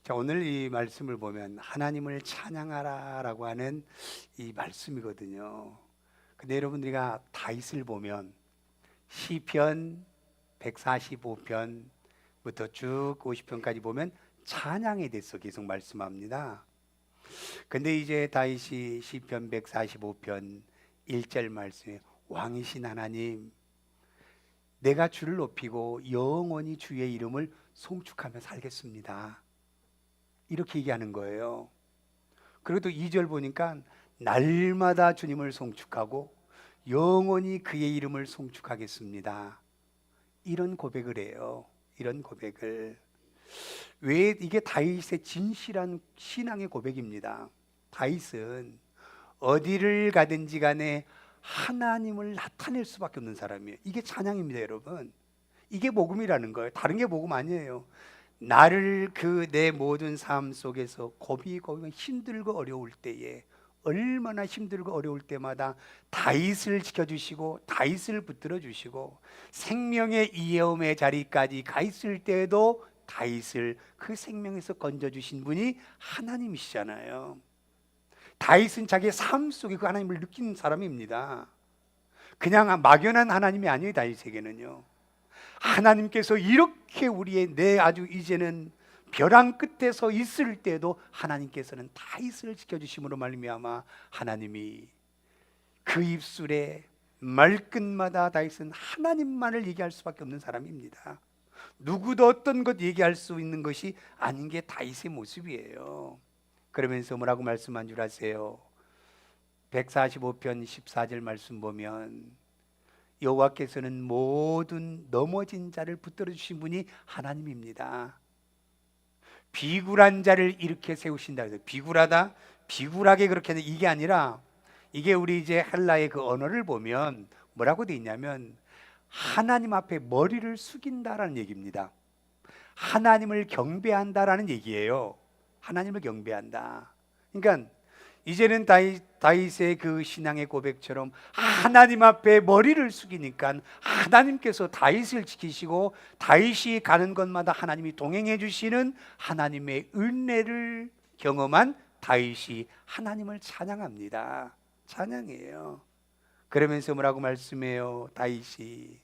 자, 오늘 이 말씀을 보면 하나님을 찬양하라라고 하는 이 말씀이거든요. 근데 여러분들이가 다윗을 보면 시편 145편부터 쭉 50편까지 보면 찬양에 대해서 계속 말씀합니다. 근데 이제 다윗이 시편 145편 1절 말씀에 왕이신 하나님, 내가 주를 높이고 영원히 주의 이름을 송축하며 살겠습니다, 이렇게 얘기하는 거예요. 그리고 또 2절 보니까 날마다 주님을 송축하고 영원히 그의 이름을 송축하겠습니다, 이런 고백을 해요. 이런 고백을. 왜? 이게 다윗의 진실한 신앙의 고백입니다. 다윗은 어디를 가든지 간에 하나님을 나타낼 수밖에 없는 사람이에요. 이게 찬양입니다, 여러분. 이게 복음이라는 거예요. 다른 게 복음 아니에요. 나를 그 내 모든 삶 속에서 고비 힘들고 어려울 때에, 얼마나 힘들고 어려울 때마다 다윗을 지켜주시고 다윗을 붙들어 주시고 생명의 위험의 자리까지 가 있을 때에도 다윗을 그 생명에서 건져 주신 분이 하나님이시잖아요. 다윗은 자기의 삶 속에 그 하나님을 느끼는 사람입니다. 그냥 막연한 하나님이 아니에요. 다윗에게는요, 하나님께서 이렇게 우리의 내 아주 이제는 벼랑 끝에 서 있을 때도 하나님께서는 다윗을 지켜주심으로 말미암아 하나님이 그 입술에 말끝마다 다윗은 하나님만을 얘기할 수밖에 없는 사람입니다. 누구도 어떤 것 얘기할 수 있는 것이 아닌 게 다윗의 모습이에요. 그러면서 뭐라고 말씀한 줄 아세요? 145편 14절 말씀 보면 여호와께서는 모든 넘어진 자를 붙들어 주신 분이 하나님입니다. 비굴한 자를 일으켜 세우신다 해서 비굴하다, 비굴하게 그렇게 하는 이게 아니라, 이게 우리 이제 헬라의 그 언어를 보면 뭐라고 돼 있냐면 하나님 앞에 머리를 숙인다라는 얘기입니다. 하나님을 경배한다라는 얘기예요. 하나님을 경배한다. 그러니까 이제는 다윗의 그 신앙의 고백처럼 하나님 앞에 머리를 숙이니까 하나님께서 다윗을 지키시고 다윗이 가는 곳마다 하나님이 동행해 주시는 하나님의 은혜를 경험한 다윗이 하나님을 찬양합니다. 찬양해요. 그러면서 뭐라고 말씀해요? 다윗이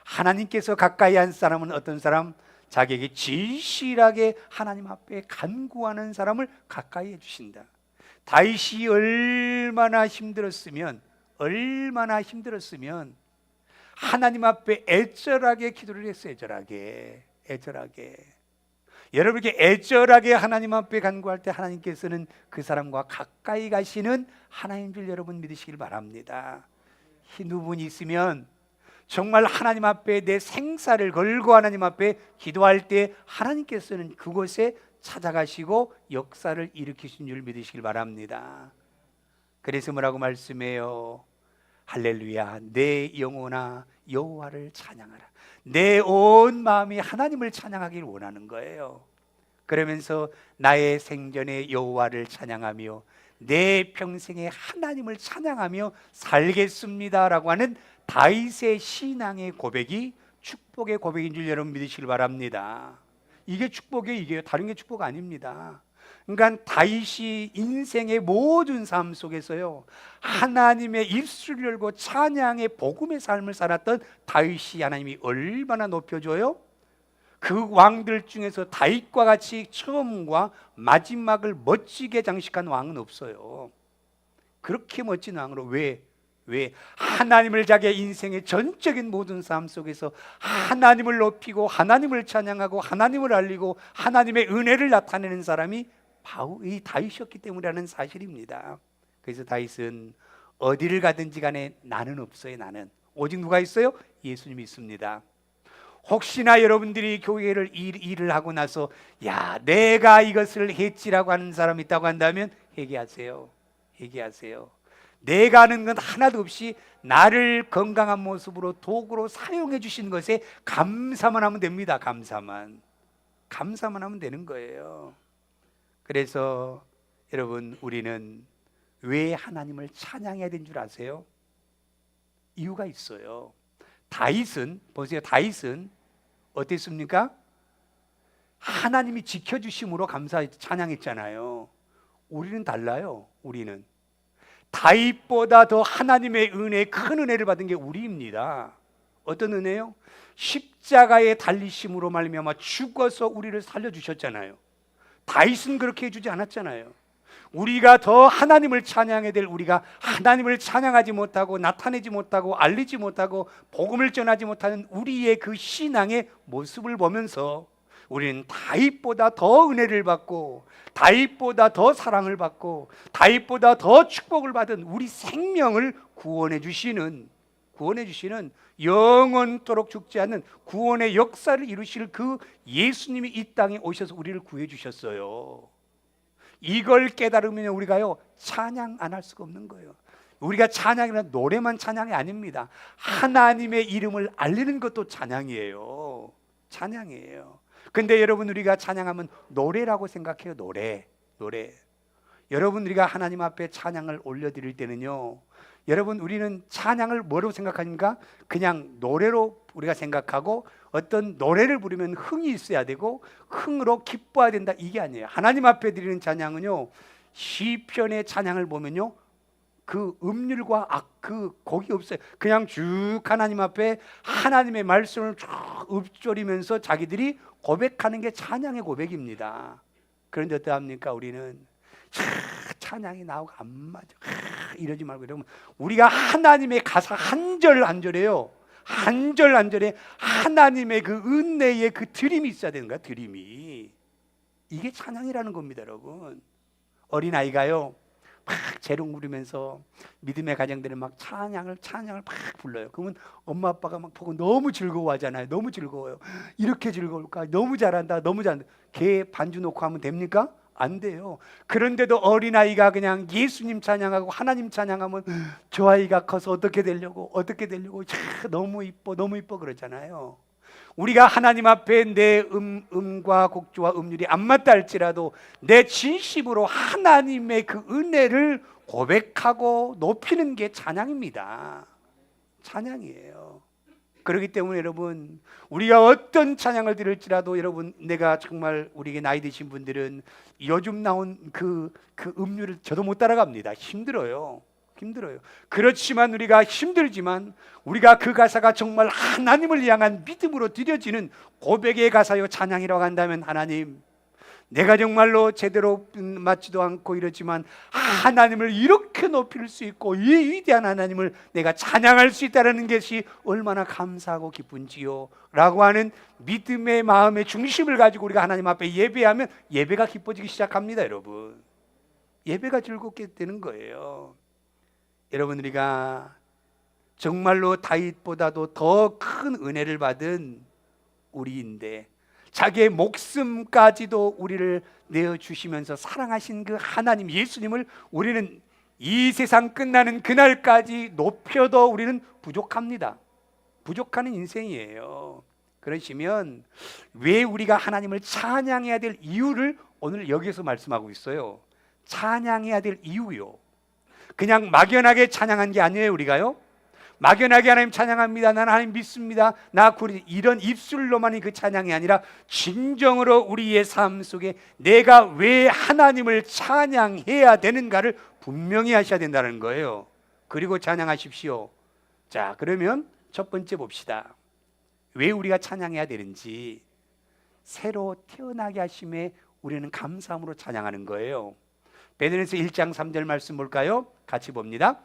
하나님께서 가까이 한 사람은 어떤 사람? 자기에게 진실하게 하나님 앞에 간구하는 사람을 가까이 해주신다. 다윗이 얼마나 힘들었으면 하나님 앞에 애절하게 기도를 했어요. 애절하게. 여러분께 애절하게 하나님 앞에 간구할 때 하나님께서는 그 사람과 가까이 가시는 하나님 줄 여러분 믿으시길 바랍니다. 두 분이 있으면 정말 하나님 앞에 내 생사를 걸고 하나님 앞에 기도할 때 하나님께서는 그곳에 찾아가시고 역사를 일으키신 줄 믿으시길 바랍니다. 그래서 뭐라고 말씀해요? 할렐루야, 내 영혼아 여호와를 찬양하라. 내 온 마음이 하나님을 찬양하길 원하는 거예요. 그러면서 나의 생전에 여호와를 찬양하며 내 평생에 하나님을 찬양하며 살겠습니다라고 하는 다윗의 신앙의 고백이 축복의 고백인 줄 여러분 믿으시길 바랍니다. 이게 축복이에요. 이게 다른 게 축복 아닙니다. 그러니까 다윗이 인생의 모든 삶 속에서요, 하나님의 입술을 열고 찬양의 복음의 삶을 살았던 다윗이 하나님이 얼마나 높여줘요? 그 왕들 중에서 다윗과 같이 처음과 마지막을 멋지게 장식한 왕은 없어요. 그렇게 멋진 왕으로. 왜? 하나님을 자기의 인생의 전적인 모든 삶 속에서 하나님을 높이고 하나님을 찬양하고 하나님을 알리고 하나님의 은혜를 나타내는 사람이 바로 이 다윗이었기 때문이라는 사실입니다. 그래서 다윗은 어디를 가든지 간에 나는 없어요. 나는 오직 누가 있어요? 예수님이 있습니다. 혹시나 여러분들이 교회를 일을 하고 나서 야, 내가 이것을 했지라고 하는 사람이 있다고 한다면 회개하세요. 내가 하는 건 하나도 없이 나를 건강한 모습으로 도구로 사용해 주신 것에 감사만 하면 됩니다. 감사만 하면 되는 거예요. 그래서 여러분, 우리는 왜 하나님을 찬양해야 되는 줄 아세요? 이유가 있어요. 다윗은 보세요. 다윗은 어땠습니까? 하나님이 지켜주심으로 감사 찬양했잖아요. 우리는 달라요. 우리는 다윗보다 더 하나님의 은혜, 큰 은혜를 받은 게 우리입니다. 어떤 은혜요? 십자가에 달리심으로 말미암아 죽어서 우리를 살려주셨잖아요. 다윗은 그렇게 해주지 않았잖아요. 우리가 더 하나님을 찬양해야 될 우리가 하나님을 찬양하지 못하고 나타내지 못하고 알리지 못하고 복음을 전하지 못하는 우리의 그 신앙의 모습을 보면서 우리는 다윗보다 더 은혜를 받고 다윗보다 더 사랑을 받고 다윗보다 더 축복을 받은 우리 생명을 구원해 주시는 영원토록 죽지 않는 구원의 역사를 이루실 그 예수님이 이 땅에 오셔서 우리를 구해 주셨어요. 이걸 깨달으면 우리가요 찬양 안 할 수가 없는 거예요. 우리가 찬양이란 노래만 찬양이 아닙니다. 하나님의 이름을 알리는 것도 찬양이에요. 찬양이에요. 근데 여러분, 우리가 찬양하면 노래라고 생각해요. 노래. 여러분, 우리가 하나님 앞에 찬양을 올려드릴 때는요, 여러분, 우리는 찬양을 뭐로 생각하는가? 그냥 노래로 우리가 생각하고 어떤 노래를 부르면 흥이 있어야 되고 흥으로 기뻐야 된다, 이게 아니에요. 하나님 앞에 드리는 찬양은요, 시편의 찬양을 보면요, 그 음률과 그 곡이 없어요. 그냥 쭉 하나님 앞에 하나님의 말씀을 쭉 읊조리면서 자기들이 고백하는 게 찬양의 고백입니다. 그런데 어떠합니까? 우리는 찬양이 나오고 안 맞아, 이러지 말고 이러면 우리가 하나님의 가사 한 절 한 절에요, 한 절 한 절에 하나님의 그 은혜의 그 드림이 있어야 되는 거야. 드림이. 이게 찬양이라는 겁니다. 여러분, 어린아이가요 막 재롱 부리면서 믿음의 가정들은 막 찬양을 막 불러요. 그러면 엄마 아빠가 막 보고 너무 즐거워하잖아요. 너무 즐거워요. 이렇게 즐거울까? 너무 잘한다. 걔 반주 놓고 하면 됩니까? 안 돼요. 그런데도 어린아이가 그냥 예수님 찬양하고 하나님 찬양하면 저 아이가 커서 어떻게 되려고 너무 이뻐 그러잖아요. 우리가 하나님 앞에 내 음과 곡조와 음률이 안 맞다 할지라도 내 진심으로 하나님의 그 은혜를 고백하고 높이는 게 찬양입니다. 찬양이에요. 그렇기 때문에 여러분, 우리가 어떤 찬양을 들을지라도 여러분, 내가 정말 우리에게 나이 드신 분들은 요즘 나온 그 음률을 저도 못 따라갑니다. 힘들어요. 그렇지만 우리가 힘들지만 우리가 그 가사가 정말 하나님을 향한 믿음으로 드려지는 고백의 가사요 찬양이라고 한다면, 하나님, 내가 정말로 제대로 맞지도 않고 이러지만 하나님을 이렇게 높일 수 있고 이 위대한 하나님을 내가 찬양할 수 있다는 것이 얼마나 감사하고 기쁜지요 라고 하는 믿음의 마음의 중심을 가지고 우리가 하나님 앞에 예배하면 예배가 기뻐지기 시작합니다. 여러분, 예배가 즐겁게 되는 거예요. 여러분, 우리가 정말로 다윗보다도 더 큰 은혜를 받은 우리인데 자기의 목숨까지도 우리를 내어주시면서 사랑하신 그 하나님 예수님을 우리는 이 세상 끝나는 그날까지 높여도 우리는 부족합니다. 부족한 인생이에요. 그러시면 왜 우리가 하나님을 찬양해야 될 이유를 오늘 여기서 말씀하고 있어요. 찬양해야 될 이유요, 그냥 막연하게 찬양한 게 아니에요. 우리가요 막연하게 하나님 찬양합니다, 나는 하나님 믿습니다, 이런 입술로만이 그 찬양이 아니라 진정으로 우리의 삶 속에 내가 왜 하나님을 찬양해야 되는가를 분명히 하셔야 된다는 거예요. 그리고 찬양하십시오. 자, 그러면 첫 번째 봅시다. 왜 우리가 찬양해야 되는지. 새로 태어나게 하심에 우리는 감사함으로 찬양하는 거예요. 베드로전서 1장 3절 말씀 볼까요? 같이 봅니다.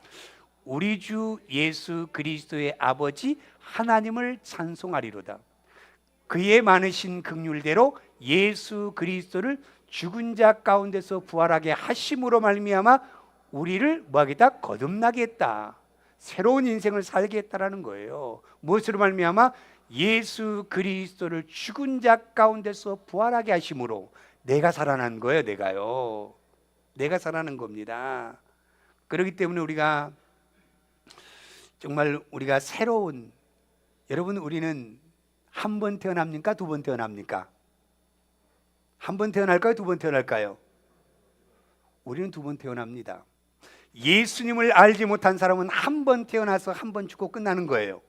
우리 주 예수 그리스도의 아버지 하나님을 찬송하리로다. 그의 많으신 긍휼대로 예수 그리스도를 죽은 자 가운데서 부활하게 하심으로 말미암아 우리를 뭐하겠다? 거듭나게 했다. 새로운 인생을 살게 했다라는 거예요. 무엇으로 말미암아? 예수 그리스도를 죽은 자 가운데서 부활하게 하심으로. 내가 살아난 거예요. 내가 살아난 겁니다. 그렇기 때문에 우리가 정말 우리가 새로운, 여러분, 우리는 한 번 태어납니까? 두 번 태어납니까? 한 번 태어날까요? 두 번 태어날까요? 우리는 두 번 태어납니다. 예수님을 알지 못한 사람은 한 번 태어나서 한 번 죽고 끝나는 거예요.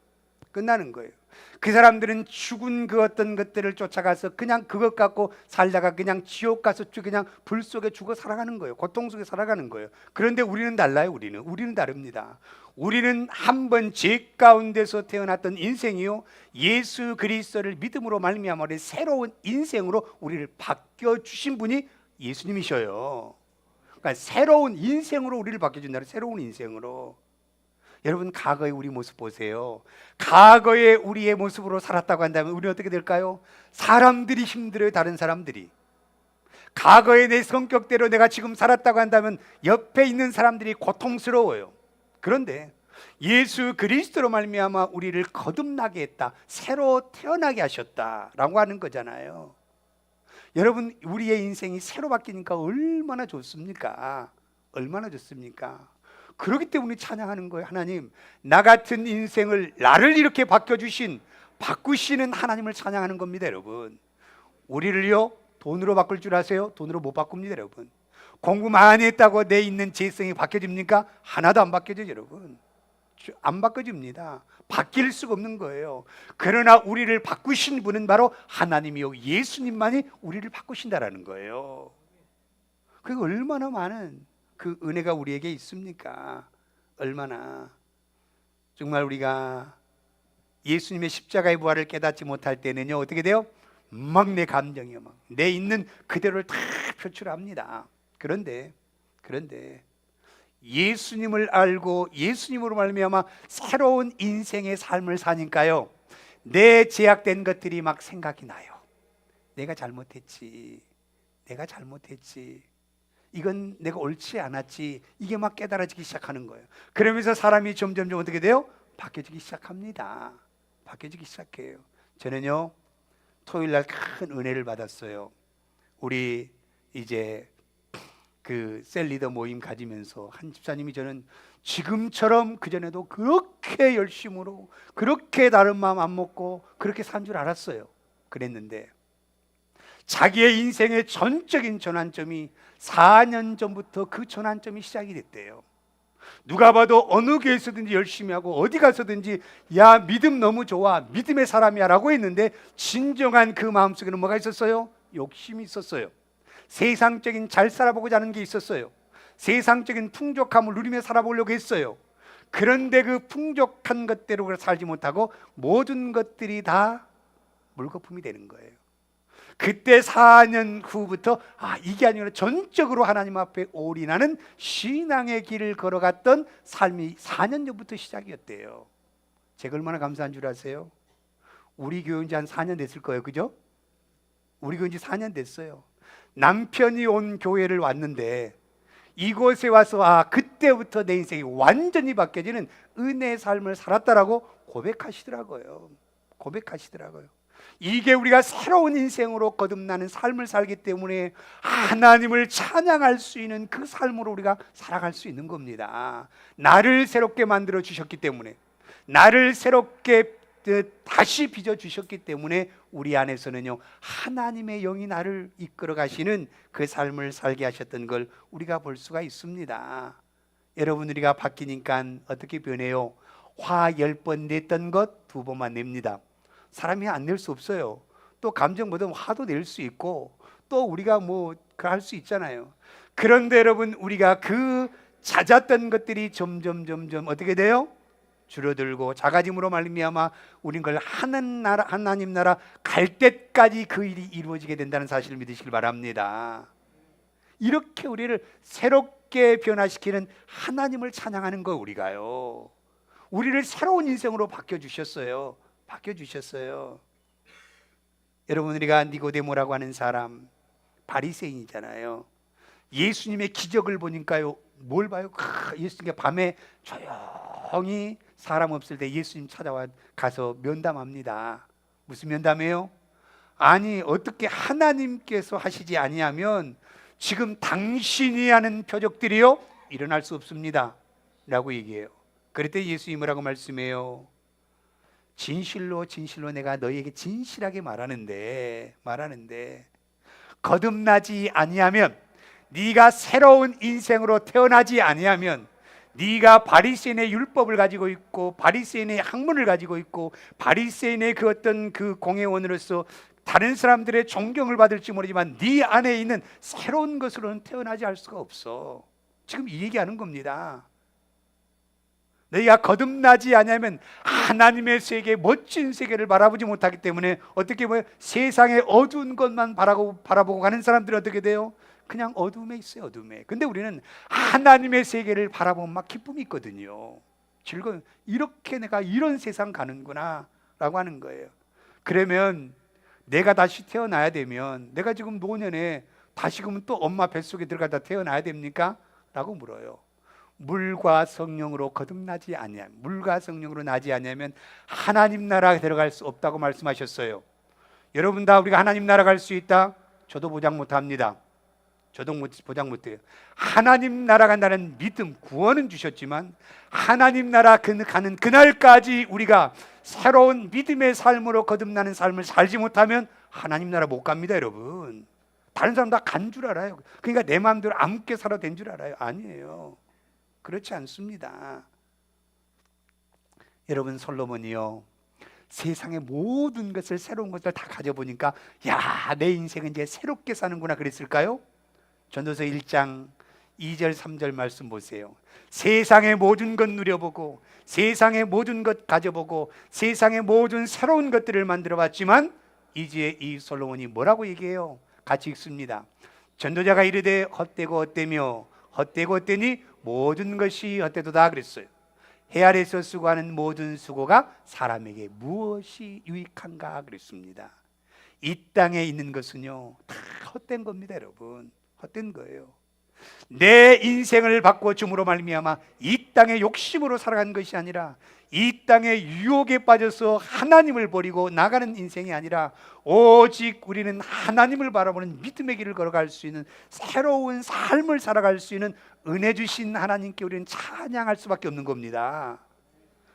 그 사람들은 죽은 그 어떤 것들을 쫓아가서 그냥 그것 갖고 살다가 그냥 지옥 가서 그냥 불 속에 죽어 살아가는 거예요. 고통 속에 살아가는 거예요. 그런데 우리는 달라요. 우리는 다릅니다. 우리는 한 번 죄 가운데서 태어났던 인생이요, 예수 그리스도를 믿음으로 말미암아 새로운 인생으로 우리를 바뀌어 주신 분이 예수님이셔요. 그러니까 새로운 인생으로 우리를 바뀌어준다. 새로운 인생으로. 여러분, 과거의 우리 모습 보세요. 과거의 우리의 모습으로 살았다고 한다면 우리는 어떻게 될까요? 사람들이 힘들어요. 다른 사람들이. 과거의 내 성격대로 내가 지금 살았다고 한다면 옆에 있는 사람들이 고통스러워요. 그런데 예수 그리스도로 말미암아 우리를 거듭나게 했다, 새로 태어나게 하셨다라고 하는 거잖아요. 여러분, 우리의 인생이 새로 바뀌니까 얼마나 좋습니까? 얼마나 좋습니까? 그렇기 때문에 찬양하는 거예요. 하나님, 나 같은 인생을, 나를 이렇게 바뀌어주신, 바꾸시는 하나님을 찬양하는 겁니다. 여러분, 우리를요 돈으로 바꿀 줄 아세요? 돈으로 못 바꿉니다. 여러분, 공부 많이 했다고 내 있는 재성이 바뀌어집니까? 하나도 안 바뀌어져요. 여러분, 안 바뀌어집니다. 바뀔 수가 없는 거예요. 그러나 우리를 바꾸신 분은 바로 하나님이요, 예수님만이 우리를 바꾸신다라는 거예요. 그게 얼마나 많은 그 은혜가 우리에게 있습니까? 얼마나. 정말 우리가 예수님의 십자가의 부활을 깨닫지 못할 때는요, 어떻게 돼요? 막 내 감정이요, 막 내 있는 그대로를 다 표출합니다. 그런데 예수님을 알고 예수님으로 말미암아 새로운 인생의 삶을 사니까요, 내 제약된 것들이 막 생각이 나요. 내가 잘못했지, 이건 내가 옳지 않았지, 이게 막 깨달아지기 시작하는 거예요. 그러면서 사람이 점점 어떻게 돼요? 바뀌어지기 시작합니다. 바뀌어지기 시작해요. 저는요, 토요일날 큰 은혜를 받았어요. 우리 이제 그 셀리더 모임 가지면서 한 집사님이, 저는 지금처럼 그전에도 그렇게 열심으로, 그렇게 다른 마음 안 먹고 그렇게 산 줄 알았어요. 그랬는데 자기의 인생의 전적인 전환점이 4년 전부터 그 전환점이 시작이 됐대요. 누가 봐도 어느 교회에서든지 열심히 하고 어디 가서든지 야, 믿음 너무 좋아, 믿음의 사람이야 라고 했는데, 진정한 그 마음속에는 뭐가 있었어요? 욕심이 있었어요. 세상적인 잘 살아보고자 하는 게 있었어요. 세상적인 풍족함을 누리며 살아보려고 했어요. 그런데 그 풍족한 것대로 살지 못하고 모든 것들이 다 물거품이 되는 거예요. 그때 4년 후부터 이게 아니라 전적으로 하나님 앞에 올인하는 신앙의 길을 걸어갔던 삶이 4년 전부터 시작이었대요. 제가 얼마나 감사한 줄 아세요? 우리 교회 한 4년 됐을 거예요. 그죠? 우리 교회 4년 됐어요. 남편이 온 교회를 왔는데 이곳에 와서 그때부터 내 인생이 완전히 바뀌어지는 은혜의 삶을 살았다라고 고백하시더라고요. 이게 우리가 새로운 인생으로 거듭나는 삶을 살기 때문에 하나님을 찬양할 수 있는 그 삶으로 우리가 살아갈 수 있는 겁니다. 나를 새롭게 만들어 주셨기 때문에, 나를 새롭게 다시 빚어 주셨기 때문에 우리 안에서는요, 하나님의 영이 나를 이끌어 가시는 그 삶을 살게 하셨던 걸 우리가 볼 수가 있습니다. 여러분, 우리가 바뀌니까 어떻게 변해요? 화 10번 냈던 것 2번만 냅니다. 사람이 안 낼 수 없어요. 또 감정보다 화도 낼 수 있고, 또 우리가 할 수 있잖아요. 그런데 여러분, 우리가 그 잦았던 것들이 점점 어떻게 돼요? 줄어들고 작아짐으로 말미암아 우린 걸 하나님 나라 갈 때까지 그 일이 이루어지게 된다는 사실을 믿으시길 바랍니다. 이렇게 우리를 새롭게 변화시키는 하나님을 찬양하는 거, 우리가요, 우리를 새로운 인생으로 바뀌어주셨어요. 여러분, 우리가 니고데모라고 하는 사람, 바리새인이잖아요. 예수님의 기적을 보니까요, 뭘 봐요? 예수님께 밤에 조용히 사람 없을 때 예수님 찾아와 가서 면담합니다. 무슨 면담이에요? 아니, 어떻게 하나님께서 하시지 아니하면 지금 당신이 하는 표적들이요 일어날 수 없습니다 라고 얘기해요. 그랬더니 예수님이 뭐라고 말씀해요? 진실로 내가 너희에게 진실하게 말하는데 거듭나지 아니하면, 네가 새로운 인생으로 태어나지 아니하면 네가 바리새인의 율법을 가지고 있고 바리새인의 학문을 가지고 있고 바리새인의 그 어떤 그 공회원으로서 다른 사람들의 존경을 받을지 모르지만 네 안에 있는 새로운 것으로는 태어나지 할 수가 없어. 지금 이 얘기하는 겁니다. 너희가 거듭나지 않으면 하나님의 세계, 멋진 세계를 바라보지 못하기 때문에 어떻게 보면 세상의 어두운 것만 바라보고 가는 사람들은 어떻게 돼요? 그냥 어둠에 있어요, 어둠에. 근데 우리는 하나님의 세계를 바라보면 막 기쁨이 있거든요. 즐거운, 이렇게 내가 이런 세상 가는구나 라고 하는 거예요. 그러면 내가 다시 태어나야 되면 내가 지금 노년에 다시금 또 엄마 뱃속에 들어가다 태어나야 됩니까? 라고 물어요. 물과 성령으로 거듭나지 아니하면, 물과 성령으로 나지 아니하면 하나님 나라에 들어갈 수 없다고 말씀하셨어요. 여러분 다 우리가 하나님 나라 갈 수 있다? 저도 보장 못합니다. 저도 보장 못해요. 하나님 나라 간다는 믿음, 구원은 주셨지만 하나님 나라 가는 그날까지 우리가 새로운 믿음의 삶으로 거듭나는 삶을 살지 못하면 하나님 나라 못 갑니다, 여러분. 다른 사람 다 간 줄 알아요. 그러니까 내 마음대로 아무렇게 살아도 된 줄 알아요. 아니에요. 그렇지 않습니다. 여러분, 솔로몬이요, 세상의 모든 것을, 새로운 것을 다 가져보니까 야, 내 인생은 이제 새롭게 사는구나 그랬을까요? 전도서 1장 2절 3절 말씀 보세요. 세상의 모든 것 누려보고 세상의 모든 것 가져보고 세상의 모든 새로운 것들을 만들어 봤지만 이제 이 솔로몬이 뭐라고 얘기해요? 같이 읽습니다. 전도자가 이르되 헛되고 헛되며 헛되고 헛되니 모든 것이 헛되도다 그랬어요. 해 아래서 수고하는 모든 수고가 사람에게 무엇이 유익한가 그랬습니다. 이 땅에 있는 것은요 다 헛된 겁니다, 여러분. 헛된 거예요. 내 인생을 바꿔 줌으로 말미암아 이 땅의 욕심으로 살아가는 것이 아니라 이 땅의 유혹에 빠져서 하나님을 버리고 나가는 인생이 아니라 오직 우리는 하나님을 바라보는 믿음의 길을 걸어갈 수 있는 새로운 삶을 살아갈 수 있는 은혜 주신 하나님께 우리는 찬양할 수밖에 없는 겁니다.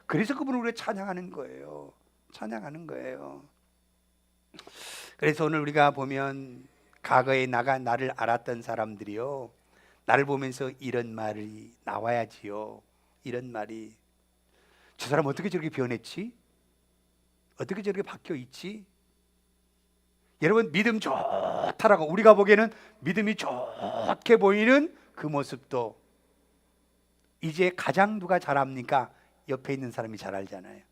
그래서 그분을 우리가 찬양하는 거예요. 찬양하는 거예요. 그래서 오늘 우리가 보면 과거에 나를 알았던 사람들이요, 나를 보면서 이런 말이 나와야지요. 이런 말이, 저 사람 어떻게 저렇게 변했지? 어떻게 저렇게 바뀌어 있지? 여러분, 믿음 좋다라고 우리가 보기에는 믿음이 좋게 보이는 그 모습도 이제 가장 누가 잘 압니까? 옆에 있는 사람이 잘 알잖아요.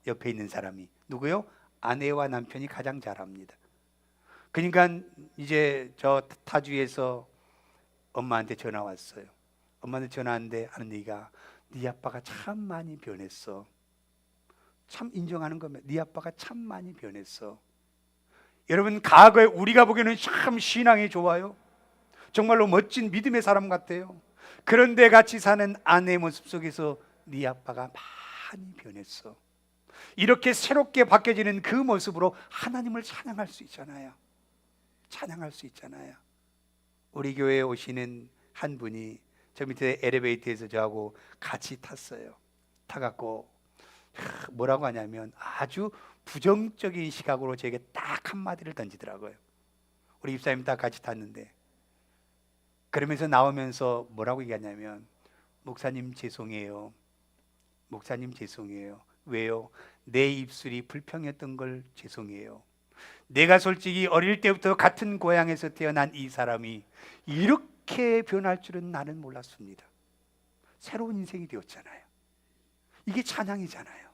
옆에 있는 사람이 누구요? 아내와 남편이 가장 잘 압니다. 그러니까 이제 저 타주에서 엄마한테 전화 왔어요. 엄마한테 전화 왔는데 하는 얘기가, 네 아빠가 참 많이 변했어. 참 인정하는 겁니다. 네 아빠가 참 많이 변했어. 여러분, 과거에 우리가 보기에는 참 신앙이 좋아요. 정말로 멋진 믿음의 사람 같아요. 그런데 같이 사는 아내의 모습 속에서 네 아빠가 많이 변했어. 이렇게 새롭게 바뀌어지는 그 모습으로 하나님을 찬양할 수 있잖아요. 찬양할 수 있잖아요. 우리 교회에 오시는 한 분이 저 밑에 엘리베이터에서 저하고 같이 탔어요. 타갖고 뭐라고 하냐면 아주 부정적인 시각으로 제게 딱 한마디를 던지더라고요. 우리 입사님 다 같이 탔는데, 그러면서 나오면서 뭐라고 얘기하냐면, 목사님 죄송해요. 목사님 죄송해요. 왜요? 내 입술이 불평했던 걸 죄송해요. 내가 솔직히 어릴 때부터 같은 고향에서 태어난 이 사람이 이렇게 변할 줄은 나는 몰랐습니다. 새로운 인생이 되었잖아요. 이게 찬양이잖아요.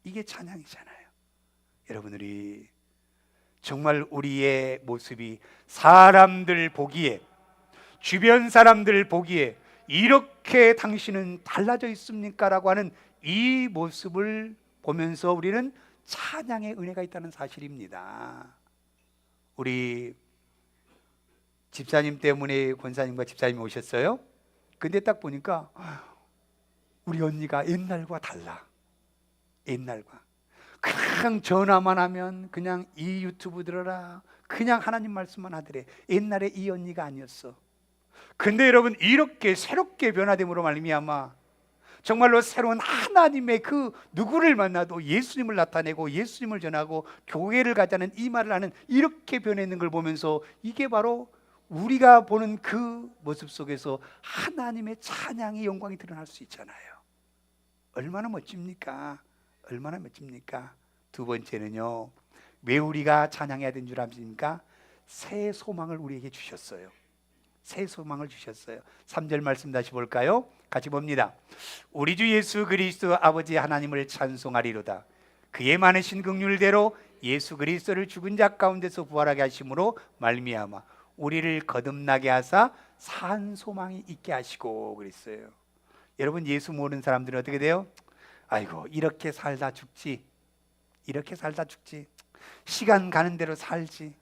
이게 찬양이잖아요. 여러분들이 정말 우리의 모습이 사람들 보기에, 주변 사람들 보기에 이렇게 당신은 달라져 있습니까? 라고 하는 이 모습을 보면서 우리는 찬양의 은혜가 있다는 사실입니다. 우리 집사님 때문에 권사님과 집사님이 오셨어요. 근데 딱 보니까 우리 언니가 옛날과 달라. 옛날과 그냥 전화만 하면 그냥 이 유튜브 들어라, 그냥 하나님 말씀만 하더래. 옛날에 이 언니가 아니었어. 근데 여러분, 이렇게 새롭게 변화됨으로 말미암아 정말로 새로운 하나님의 그 누구를 만나도 예수님을 나타내고 예수님을 전하고 교회를 가자는 이 말을 하는, 이렇게 변했는 걸 보면서 이게 바로 우리가 보는 그 모습 속에서 하나님의 찬양의 영광이 드러날 수 있잖아요. 얼마나 멋집니까? 얼마나 멋집니까? 두 번째는요, 왜 우리가 찬양해야 되는 줄 아십니까? 새 소망을 우리에게 주셨어요. 새 소망을 주셨어요. 3절 말씀 다시 볼까요? 같이 봅니다. 우리 주 예수 그리스도 아버지 하나님을 찬송하리로다. 그의 많으신 긍휼대로 예수 그리스도를 죽은 자 가운데서 부활하게 하심으로 말미암아 우리를 거듭나게 하사 산 소망이 있게 하시고 그랬어요. 여러분, 예수 모르는 사람들은 어떻게 돼요? 아이고, 이렇게 살다 죽지, 이렇게 살다 죽지, 시간 가는 대로 살지,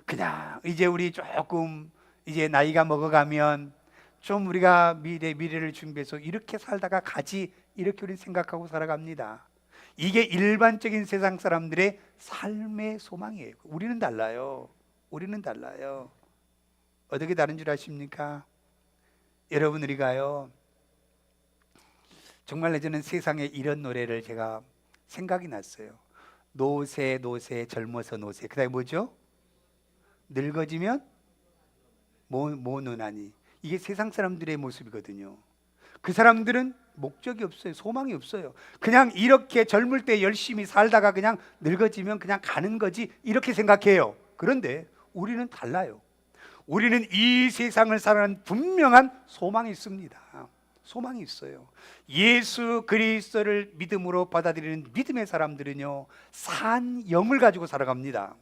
그냥 이제 우리 조금 이제 나이가 먹어가면 좀 우리가 미래를 준비해서 이렇게 살다가 가지, 이렇게 우리 생각하고 살아갑니다. 이게 일반적인 세상 사람들의 삶의 소망이에요. 우리는 달라요. 우리는 달라요. 어떻게 다른 줄 아십니까? 여러분, 우리가요, 정말 예전에 세상에 이런 노래를 제가 생각이 났어요. 노새 노새 젊어서 노새, 그 다음에 뭐죠? 늙어지면 모노나니. 이게 세상 사람들의 모습이거든요. 그 사람들은 목적이 없어요. 소망이 없어요. 그냥 이렇게 젊을 때 열심히 살다가 그냥 늙어지면 그냥 가는 거지, 이렇게 생각해요. 그런데 우리는 달라요. 우리는 이 세상을 살아가는 분명한 소망이 있습니다. 소망이 있어요. 예수 그리스도를 믿음으로 받아들이는 믿음의 사람들은요, 산 영을 가지고 살아갑니다.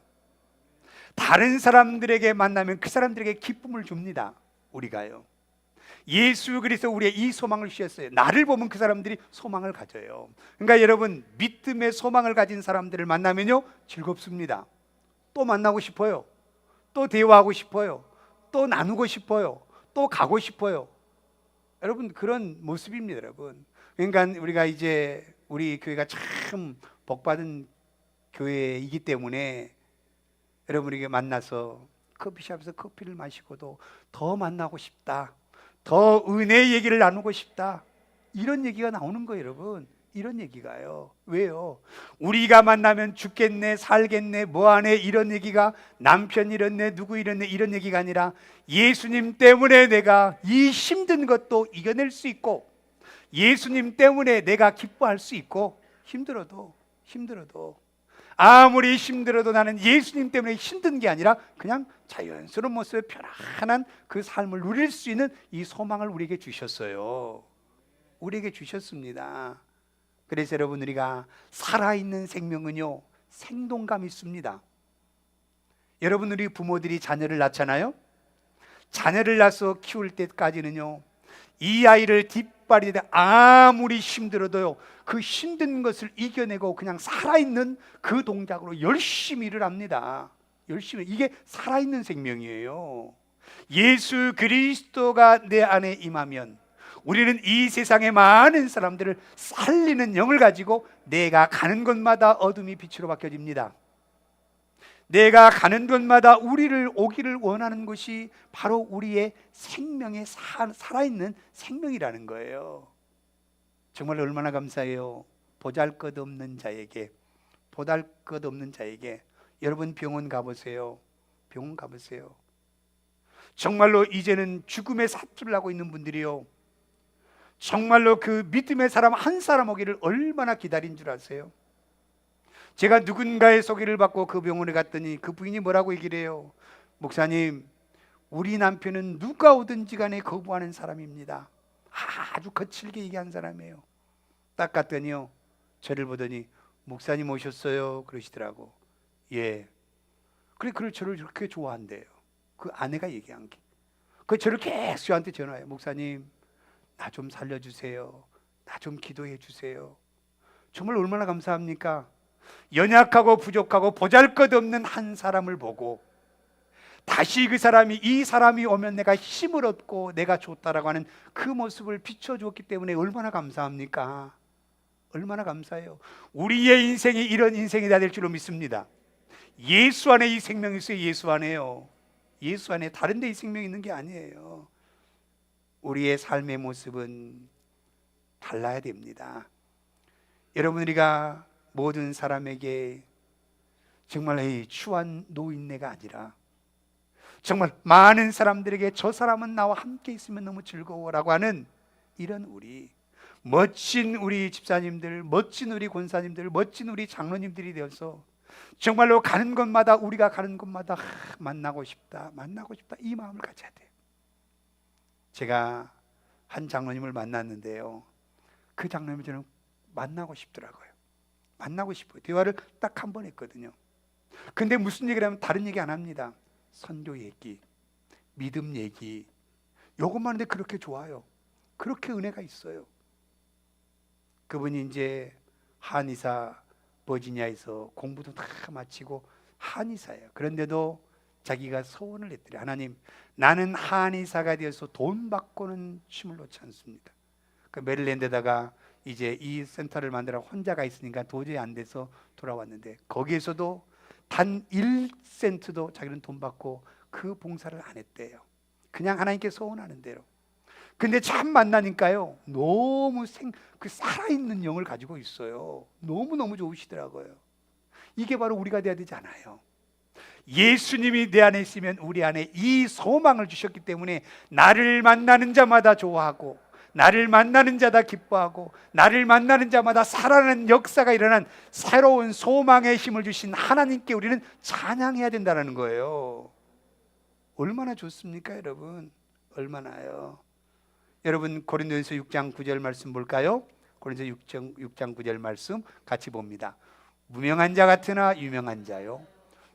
다른 사람들에게 만나면 그 사람들에게 기쁨을 줍니다. 우리가요, 예수 그리스도 우리의 이 소망을 주셨어요. 나를 보면 그 사람들이 소망을 가져요. 그러니까 여러분, 믿음의 소망을 가진 사람들을 만나면요, 즐겁습니다. 또 만나고 싶어요. 또 대화하고 싶어요. 또 나누고 싶어요. 또 가고 싶어요. 여러분, 그런 모습입니다, 여러분. 그러니까 우리가 이제 우리 교회가 참 복받은 교회이기 때문에 여러분, 우리가 만나서 커피숍에서 커피를 마시고도 더 만나고 싶다, 더 은혜의 얘기를 나누고 싶다, 이런 얘기가 나오는 거예요, 여러분. 이런 얘기가요. 왜요? 우리가 만나면 죽겠네, 살겠네, 뭐하네, 이런 얘기가, 남편 이렇네, 누구 이렇네, 이런 얘기가 아니라 예수님 때문에 내가 이 힘든 것도 이겨낼 수 있고, 예수님 때문에 내가 기뻐할 수 있고, 힘들어도 아무리 힘들어도 나는 예수님 때문에 힘든 게 아니라 그냥 자연스러운 모습의 편안한 그 삶을 누릴 수 있는 이 소망을 우리에게 주셨어요. 우리에게 주셨습니다. 그래서 여러분, 우리가 살아있는 생명은요, 생동감이 있습니다. 여러분, 우리 부모들이 자녀를 낳잖아요. 자녀를 낳아서 키울 때까지는요, 이 아이를 뒷바리되 아무리 힘들어도요, 그 힘든 것을 이겨내고 그냥 살아있는 그 동작으로 열심히 일을 합니다. 열심히. 이게 살아있는 생명이에요. 예수 그리스도가 내 안에 임하면 우리는 이 세상의 많은 사람들을 살리는 영을 가지고 내가 가는 곳마다 어둠이 빛으로 바뀌어집니다. 내가 가는 곳마다 우리를 오기를 원하는 것이 바로 우리의 생명의 살아있는 생명이라는 거예요. 정말 얼마나 감사해요. 보잘것없는 자에게, 여러분, 병원 가보세요. 병원 가보세요. 정말로 이제는 죽음의 사투를 하고 있는 분들이요, 정말로 그 믿음의 사람 한 사람 오기를 얼마나 기다린 줄 아세요? 제가 누군가의 소개를 받고 그 병원에 갔더니 그 부인이 뭐라고 얘기를 해요? 목사님, 우리 남편은 누가 오든지 간에 거부하는 사람입니다. 아주 거칠게 얘기한 사람이에요. 딱 갔더니요, 저를 보더니 목사님 오셨어요? 그러시더라고. 예. 그래, 저를 그렇게 좋아한대요. 그 아내가 얘기한 게. 그 저를 계속 저한테 전화해요. 목사님, 나 좀 살려주세요. 나 좀 기도해 주세요. 정말 얼마나 감사합니까? 연약하고 부족하고 보잘것없는 한 사람을 보고 다시 이 사람이 오면 내가 힘을 얻고 내가 좋다라고 하는 그 모습을 비춰주었기 때문에 얼마나 감사합니까? 얼마나 감사해요. 우리의 인생이 이런 인생이 다 될 줄로 믿습니다. 예수 안에 이 생명이 있어요. 예수 안에요. 예수 안에, 다른 데 이 생명이 있는 게 아니에요. 우리의 삶의 모습은 달라야 됩니다. 여러분, 우리가 모든 사람에게 정말 추한 노인네가 아니라 정말 많은 사람들에게 저 사람은 나와 함께 있으면 너무 즐거워라고 하는 이런 멋진 우리 집사님들, 멋진 우리 권사님들, 멋진 우리 장로님들이 되어서 정말로 가는 곳마다, 우리가 가는 곳마다 만나고 싶다 이 마음을 가져야 돼요. 제가 한 장로님을 만났는데요, 그 장로님을 저는 만나고 싶더라고요. 만나고 싶어요. 대화를 딱 한 번 했거든요. 근데 무슨 얘기를 하면 다른 얘기 안 합니다. 선교 얘기, 믿음 얘기, 요것만 하는데 그렇게 좋아요. 그렇게 은혜가 있어요. 그분이 이제 한의사 버지니아에서 공부도 다 마치고 한의사예요. 그런데도 자기가 소원을 했더래. 하나님, 나는 한의사가 되어서 돈 받고는 춤을 놓지 않습니다. 그 메릴랜드에다가 이제 이 센터를 만들어 혼자가 있으니까 도저히 안 돼서 돌아왔는데, 거기에서도 단 1센트도 자기는 돈 받고 그 봉사를 안 했대요. 그냥 하나님께 소원하는 대로. 근데 참 만나니까요, 너무 그 살아있는 영을 가지고 있어요. 너무너무 좋으시더라고요. 이게 바로 우리가 돼야 되지 않아요? 예수님이 내 안에 있으면 우리 안에 이 소망을 주셨기 때문에 나를 만나는 자마다 좋아하고, 나를 만나는 자다 기뻐하고, 나를 만나는 자마다 살아나는 역사가 일어난 새로운 소망의 힘을 주신 하나님께 우리는 찬양해야 된다는 거예요. 얼마나 좋습니까, 여러분? 얼마나요? 여러분, 고린도전서 6장 9절 말씀 볼까요? 고린도전서 6장 9절 말씀 같이 봅니다. 무명한 자 같으나 유명한 자요,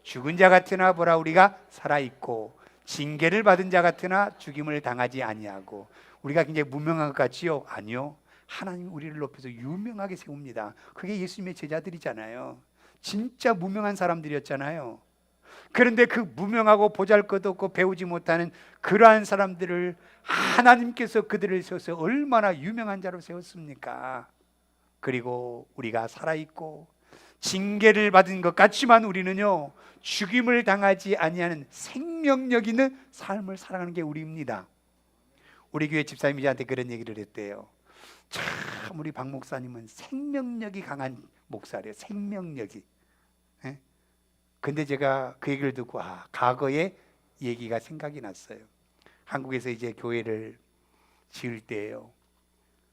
죽은 자 같으나 보라 우리가 살아있고, 징계를 받은 자 같으나 죽임을 당하지 아니하고. 우리가 굉장히 무명한 것 같지요? 아니요. 하나님 우리를 높여서 유명하게 세웁니다. 그게 예수님의 제자들이잖아요. 진짜 무명한 사람들이었잖아요. 그런데 그 무명하고 보잘것없고 배우지 못하는 그러한 사람들을 하나님께서 그들을 세워서 얼마나 유명한 자로 세웠습니까? 그리고 우리가 살아있고 징계를 받은 것 같지만 우리는요, 죽임을 당하지 아니하는 생명력 있는 삶을 살아가는 게 우리입니다. 우리 교회 집사님이 저한테 그런 얘기를 했대요. 참 우리 박 목사님은 생명력이 강한 목사래요. 생명력이. 예? 근데 제가 그 얘기를 듣고 과거의 얘기가 생각이 났어요. 한국에서 이제 교회를 지을 때예요.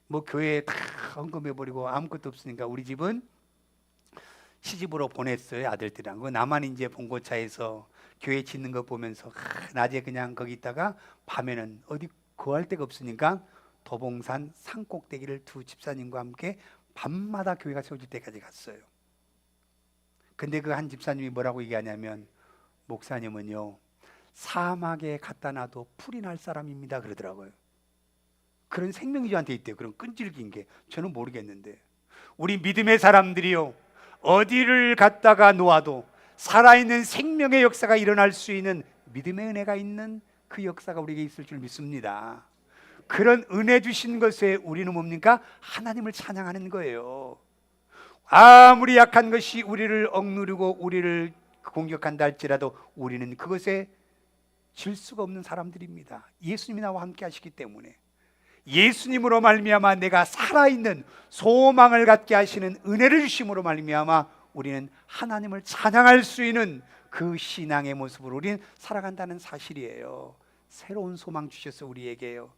뭐 교회에 다 헌금해버리고 아무것도 없으니까 우리 집은 시집으로 보냈어요, 아들들이랑. 그 나만 이제 봉고차에서 교회 짓는 거 보면서 낮에 그냥 거기 있다가 밤에는 어디 거할 데가 없으니까 도봉산 산꼭대기를 두 집사님과 함께 밤마다 교회가 세워질 때까지 갔어요. 근데 그 한 집사님이 뭐라고 얘기하냐면, 목사님은요 사막에 갖다 놔도 풀이 날 사람입니다 그러더라고요. 그런 생명이 저한테 있대요. 그런 끈질긴 게. 저는 모르겠는데 우리 믿음의 사람들이요, 어디를 갖다가 놓아도 살아있는 생명의 역사가 일어날 수 있는 믿음의 은혜가 있는 그 역사가 우리에게 있을 줄 믿습니다. 그런 은혜 주신 것에 우리는 뭡니까? 하나님을 찬양하는 거예요. 아무리 약한 것이 우리를 억누르고 우리를 공격한다 할지라도 우리는 그것에 질 수가 없는 사람들입니다. 예수님이 나와 함께 하시기 때문에. 예수님으로 말미암아 내가 살아있는 소망을 갖게 하시는 은혜를 주심으로 말미암아 우리는 하나님을 찬양할 수 있는 그 신앙의 모습으로 우리는 살아간다는 사실이에요. 새로운 소망 주셔서 우리에게요,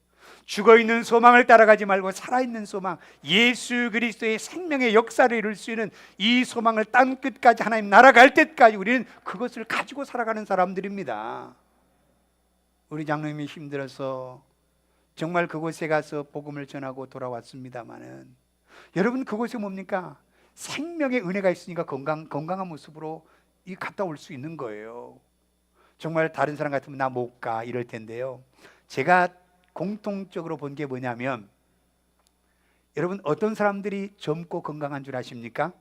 죽어있는 소망을 따라가지 말고 살아있는 소망, 예수 그리스도의 생명의 역사를 이룰 수 있는 이 소망을 땅끝까지 하나님 나라 갈 때까지 우리는 그것을 가지고 살아가는 사람들입니다. 우리 장로님이 힘들어서 정말 그곳에 가서 복음을 전하고 돌아왔습니다마는, 여러분 그곳에 뭡니까? 생명의 은혜가 있으니까 건강한 모습으로 갔다 올 수 있는 거예요. 정말 다른 사람 같으면 나 못 가 이럴 텐데요, 제가 공통적으로 본 게 뭐냐면, 여러분 어떤 사람들이 젊고 건강한 줄 아십니까?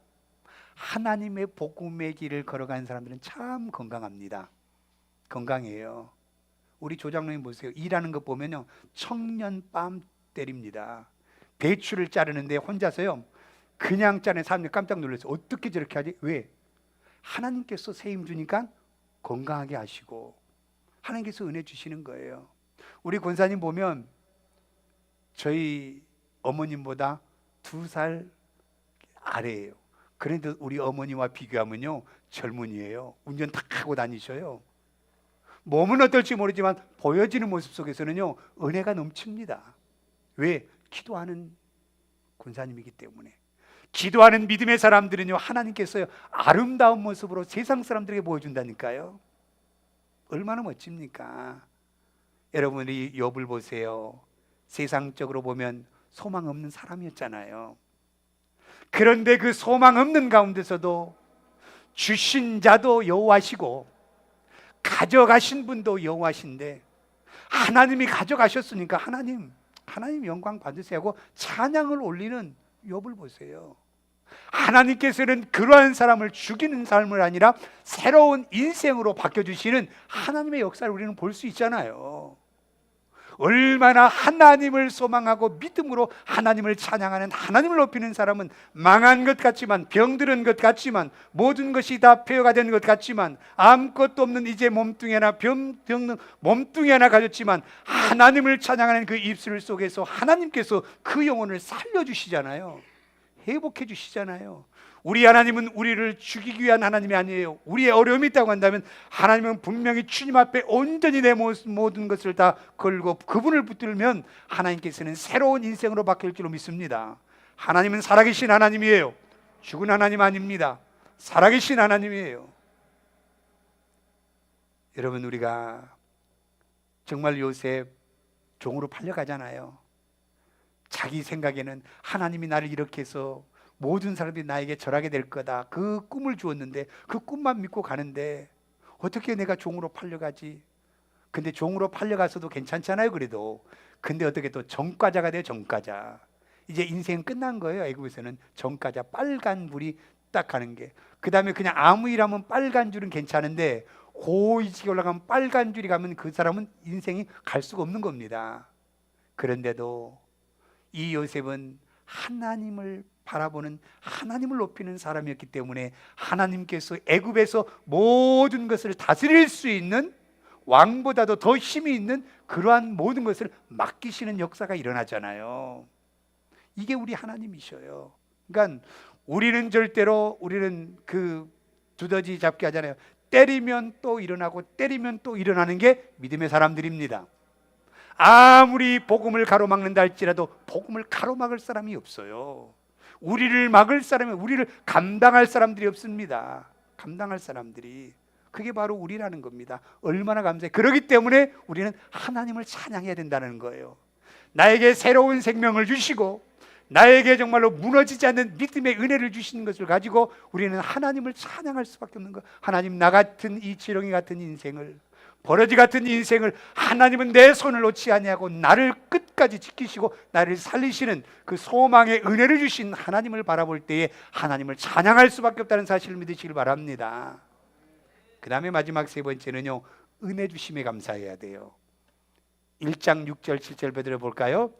하나님의 복음의 길을 걸어가는 사람들은 참 건강합니다. 건강해요. 우리 조장로님 보세요. 일하는 거 보면요, 청년 뺨 때립니다. 배추를 자르는데 혼자서요 그냥 자르는 사람들이 깜짝 놀랐어요. 어떻게 저렇게 하지? 왜? 하나님께서 새 힘 주니까 건강하게 하시고 하나님께서 은혜 주시는 거예요. 우리 권사님 보면 저희 어머님보다 2살 아래예요. 그런데 우리 어머니와 비교하면요 젊은이에요. 운전 다 하고 다니셔요. 몸은 어떨지 모르지만 보여지는 모습 속에서는요, 은혜가 넘칩니다. 왜? 기도하는 군사님이기 때문에. 기도하는 믿음의 사람들은요, 하나님께서요 아름다운 모습으로 세상 사람들에게 보여준다니까요. 얼마나 멋집니까? 여러분이 욥을 보세요. 세상적으로 보면 소망 없는 사람이었잖아요. 그런데 그 소망 없는 가운데서도 주신 자도 여호와시고 가져가신 분도 여호와신데, 하나님이 가져가셨으니까 하나님 영광 받으세요 하고 찬양을 올리는 욥을 보세요. 하나님께서는 그러한 사람을 죽이는 삶을 아니라 새로운 인생으로 바뀌어주시는 하나님의 역사를 우리는 볼 수 있잖아요. 얼마나 하나님을 소망하고 믿음으로 하나님을 찬양하는, 하나님을 높이는 사람은 망한 것 같지만, 병들은 것 같지만, 모든 것이 다 폐허가 된 것 같지만, 아무것도 없는 이제 몸뚱이 하나, 병든 몸뚱이 하나 가졌지만, 하나님을 찬양하는 그 입술 속에서 하나님께서 그 영혼을 살려주시잖아요. 회복해 주시잖아요. 우리 하나님은 우리를 죽이기 위한 하나님이 아니에요. 우리의 어려움이 있다고 한다면 하나님은 분명히 주님 앞에 온전히 내 모든 것을 다 걸고 그분을 붙들면 하나님께서는 새로운 인생으로 바뀔 줄로 믿습니다. 하나님은 살아계신 하나님이에요. 죽은 하나님 아닙니다. 살아계신 하나님이에요. 여러분, 우리가 정말 요셉 종으로 팔려가잖아요. 자기 생각에는 하나님이 나를 이렇게 해서 모든 사람들이 나에게 절하게 될 거다, 그 꿈을 주었는데 그 꿈만 믿고 가는데 어떻게 내가 종으로 팔려가지? 근데 종으로 팔려가서도 괜찮잖아요. 그래도. 근데 어떻게 또 정과자가 돼요. 정과자. 이제 인생 끝난 거예요. 애국에서는 정과자, 빨간 불이 딱 가는 게. 그 다음에 그냥 아무 일 하면 빨간 줄은 괜찮은데 고위직에 올라가면 빨간 줄이 가면 그 사람은 인생이 갈 수가 없는 겁니다. 그런데도 이 요셉은 하나님을 바라보는, 하나님을 높이는 사람이었기 때문에 하나님께서 애굽에서 모든 것을 다스릴 수 있는, 왕보다도 더 힘이 있는 그러한 모든 것을 맡기시는 역사가 일어나잖아요. 이게 우리 하나님이셔요. 그러니까 우리는 절대로, 우리는 그 두더지 잡기 하잖아요. 때리면 또 일어나고 때리면 또 일어나는 게 믿음의 사람들입니다. 아무리 복음을 가로막는다 할지라도 복음을 가로막을 사람이 없어요. 우리를 막을 사람이, 우리를 감당할 사람들이 없습니다. 감당할 사람들이. 그게 바로 우리라는 겁니다. 얼마나 감사해. 그렇기 때문에 우리는 하나님을 찬양해야 된다는 거예요. 나에게 새로운 생명을 주시고 나에게 정말로 무너지지 않는 믿음의 은혜를 주시는 것을 가지고 우리는 하나님을 찬양할 수밖에 없는 거예요. 하나님, 나 같은 이 지렁이 같은 인생을, 버러지 같은 인생을 하나님은 내 손을 놓지 아니하고 나를 끝까지 지키시고 나를 살리시는 그 소망의 은혜를 주신 하나님을 바라볼 때에 하나님을 찬양할 수밖에 없다는 사실을 믿으시길 바랍니다. 그 다음에 마지막 세 번째는요, 은혜 주심에 감사해야 돼요. 1장 6절 7절 베드로 볼까요?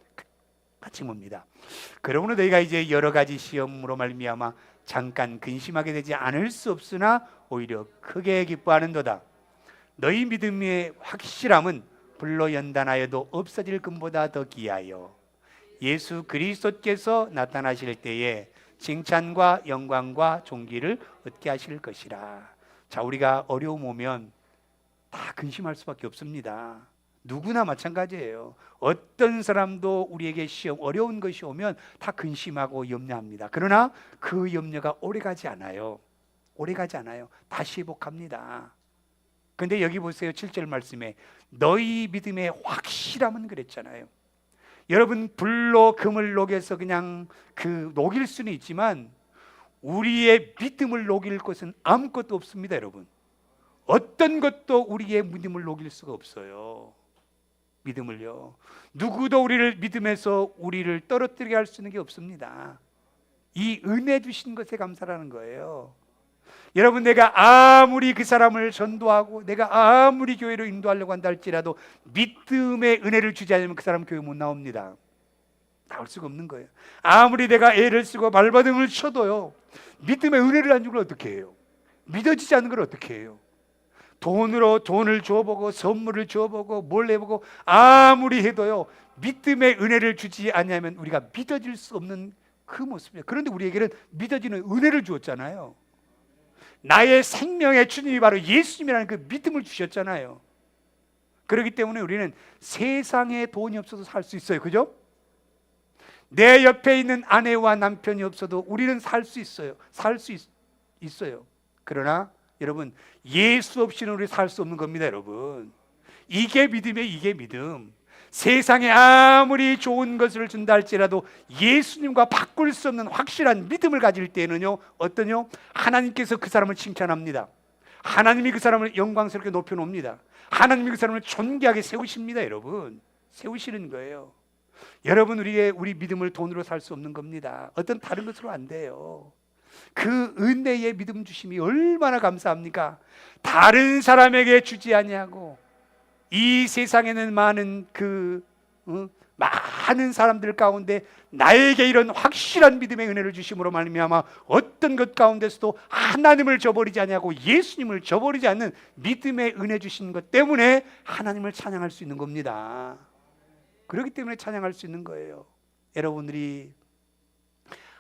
같이 봅니다. 그러므로 너희가 이제 여러 가지 시험으로 말미암아 잠깐 근심하게 되지 않을 수 없으나 오히려 크게 기뻐하는도다. 너희 믿음의 확실함은 불로 연단하여도 없어질 금보다 더 귀하여 예수 그리스도께서 나타나실 때에 칭찬과 영광과 존귀를 얻게 하실 것이라. 자, 우리가 어려움 오면 다 근심할 수밖에 없습니다. 누구나 마찬가지예요. 어떤 사람도 우리에게 시험, 어려운 것이 오면 다 근심하고 염려합니다. 그러나 그 염려가 오래가지 않아요. 오래가지 않아요. 다시 회복합니다. 근데 여기 보세요. 7절 말씀에 너희 믿음의 확실함은 그랬잖아요. 여러분, 불로 금을 녹여서 그냥 녹일 수는 있지만 우리의 믿음을 녹일 것은 아무것도 없습니다. 여러분, 어떤 것도 우리의 믿음을 녹일 수가 없어요. 믿음을요, 누구도 우리를 믿음에서 우리를 떨어뜨리게 할 수 있는 게 없습니다. 이 은혜 주신 것에 감사라는 거예요. 여러분, 내가 아무리 그 사람을 전도하고 내가 아무리 교회로 인도하려고 한다 할지라도 믿음의 은혜를 주지 않으면 그 사람 교회 못 나옵니다. 나올 수가 없는 거예요. 아무리 내가 애를 쓰고 발버둥을 쳐도요, 믿음의 은혜를 안 주면 어떻게 해요? 믿어지지 않는 걸 어떻게 해요? 돈을 줘보고 선물을 줘보고 뭘 해보고 아무리 해도요, 믿음의 은혜를 주지 않으면 우리가 믿어질 수 없는 그 모습이에요. 그런데 우리에게는 믿어지는 은혜를 주었잖아요. 나의 생명의 주님이 바로 예수님이라는 그 믿음을 주셨잖아요. 그렇기 때문에 우리는 세상에 돈이 없어도 살 수 있어요. 그죠? 내 옆에 있는 아내와 남편이 없어도 우리는 살 수 있어요. 있어요. 그러나 여러분, 예수 없이는 우리 살 수 없는 겁니다. 여러분, 이게 믿음이에요. 이게 믿음. 세상에 아무리 좋은 것을 준다 할지라도 예수님과 바꿀 수 없는 확실한 믿음을 가질 때는요, 어떠냐? 하나님께서 그 사람을 칭찬합니다. 하나님이 그 사람을 영광스럽게 높여놓습니다. 하나님이 그 사람을 존귀하게 세우십니다. 여러분, 세우시는 거예요. 여러분, 우리 믿음을 돈으로 살 수 없는 겁니다. 어떤 다른 것으로 안 돼요. 그 은혜의 믿음 주심이 얼마나 감사합니까? 다른 사람에게 주지 아니하고 이 세상에는 많은 사람들 가운데 나에게 이런 확실한 믿음의 은혜를 주심으로 말미암아 어떤 것 가운데서도 하나님을 저버리지 아니하고 예수님을 저버리지 않는 믿음의 은혜 주신 것 때문에 하나님을 찬양할 수 있는 겁니다. 그렇기 때문에 찬양할 수 있는 거예요. 여러분들이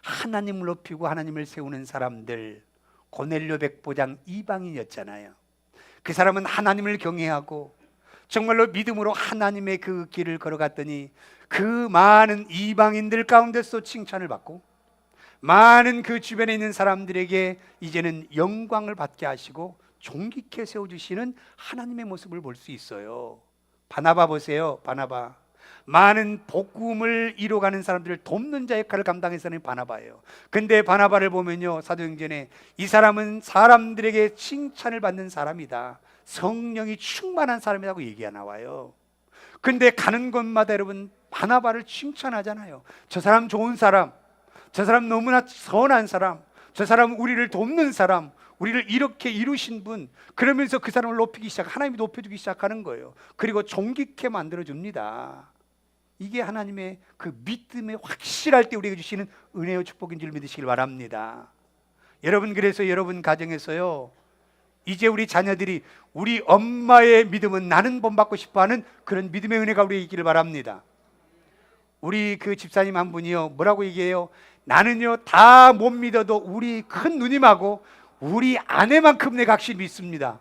하나님을 높이고 하나님을 세우는 사람들, 고넬료 백보장 이방인이었잖아요. 그 사람은 하나님을 경외하고 정말로 믿음으로 하나님의 그 길을 걸어갔더니 그 많은 이방인들 가운데서 칭찬을 받고 많은 그 주변에 있는 사람들에게 이제는 영광을 받게 하시고 존귀케 세워주시는 하나님의 모습을 볼 수 있어요. 바나바 보세요. 바나바, 많은 복음을 이뤄가는 사람들을 돕는 자 역할을 감당해서는 바나바예요. 근데 바나바를 보면요, 사도행전에 이 사람은 사람들에게 칭찬을 받는 사람이다, 성령이 충만한 사람이라고 얘기가 나와요. 근데 가는 곳마다 여러분 바나바를 칭찬하잖아요. 저 사람 좋은 사람, 저 사람 너무나 선한 사람, 저 사람 우리를 돕는 사람, 우리를 이렇게 이루신 분, 그러면서 그 사람을 높이기 시작, 하나님이 높여주기 시작하는 거예요. 그리고 존귀케 만들어줍니다. 이게 하나님의 그 믿음의 확실할 때 우리에게 주시는 은혜와 축복인 줄 믿으시길 바랍니다. 여러분, 그래서 여러분 가정에서요, 이제 우리 자녀들이 우리 엄마의 믿음은 나는 본받고 싶어하는 그런 믿음의 은혜가 우리에게 있기를 바랍니다. 우리 그 집사님 한 분이요, 뭐라고 얘기해요? 나는요 다 못 믿어도 우리 큰 누님하고 우리 아내만큼 내가 확실히 믿습니다.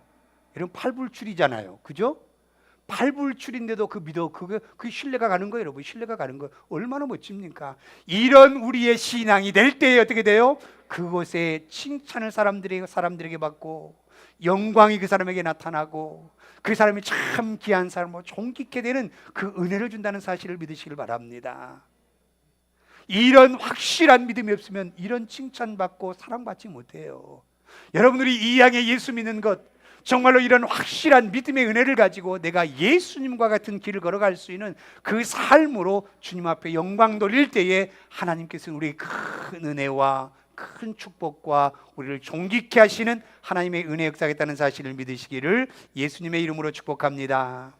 이런 팔불출이잖아요. 그죠? 팔불출인데도 그 신뢰가 가는 거예요. 여러분, 신뢰가 가는 거예요. 얼마나 멋집니까? 이런 우리의 신앙이 될 때에 어떻게 돼요? 그곳에 칭찬을 사람들에게 받고 영광이 그 사람에게 나타나고 그 사람이 참 귀한 사람으로 존귀케 되는 그 은혜를 준다는 사실을 믿으시길 바랍니다. 이런 확실한 믿음이 없으면 이런 칭찬받고 사랑받지 못해요. 여러분들이 이 향해 예수 믿는 것, 정말로 이런 확실한 믿음의 은혜를 가지고 내가 예수님과 같은 길을 걸어갈 수 있는 그 삶으로 주님 앞에 영광 돌릴 때에 하나님께서는 우리의 큰 은혜와 큰 축복과 우리를 존귀케 하시는 하나님의 은혜 역사하겠다는 사실을 믿으시기를 예수님의 이름으로 축복합니다.